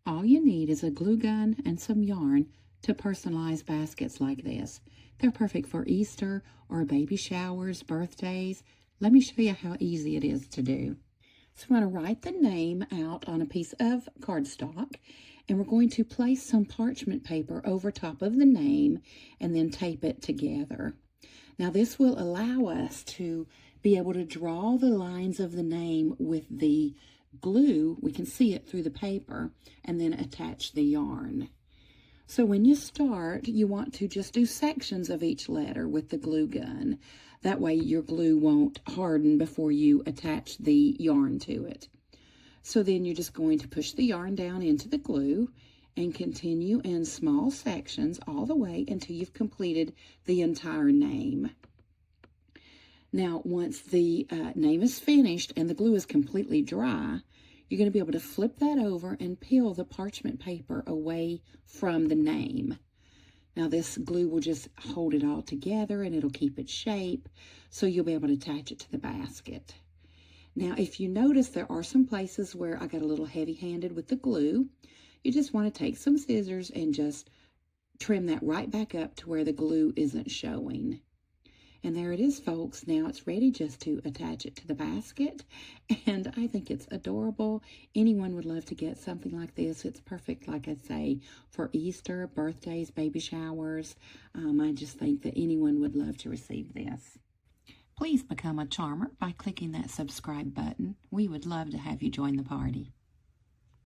All you need is a glue gun and some yarn to personalize baskets like this. They're perfect for Easter or baby showers, birthdays. Let me show you how easy it is to do. So I'm going to write the name out on a piece of cardstock, and we're going to place some parchment paper over top of the name and then tape it together. Now this will allow us to be able to draw the lines of the name with the glue. We can see it through the paper, and then attach the yarn. So when you start, you want to just do sections of each letter with the glue gun. That way your glue won't harden before you attach the yarn to it. So then you're just going to push the yarn down into the glue and continue in small sections all the way until you've completed the entire name. Now, once the name is finished and the glue is completely dry, you're going to be able to flip that over and peel the parchment paper away from the name. Now, this glue will just hold it all together and it'll keep its shape, so you'll be able to attach it to the basket. Now, if you notice, there are some places where I got a little heavy-handed with the glue. You just want to take some scissors and just trim that right back up to where the glue isn't showing. And there it is, folks. Now it's ready just to attach it to the basket. And I think it's adorable. Anyone would love to get something like this. It's perfect, like I say, for Easter, birthdays, baby showers. I just think that anyone would love to receive this. Please become a charmer by clicking that subscribe button. We would love to have you join the party.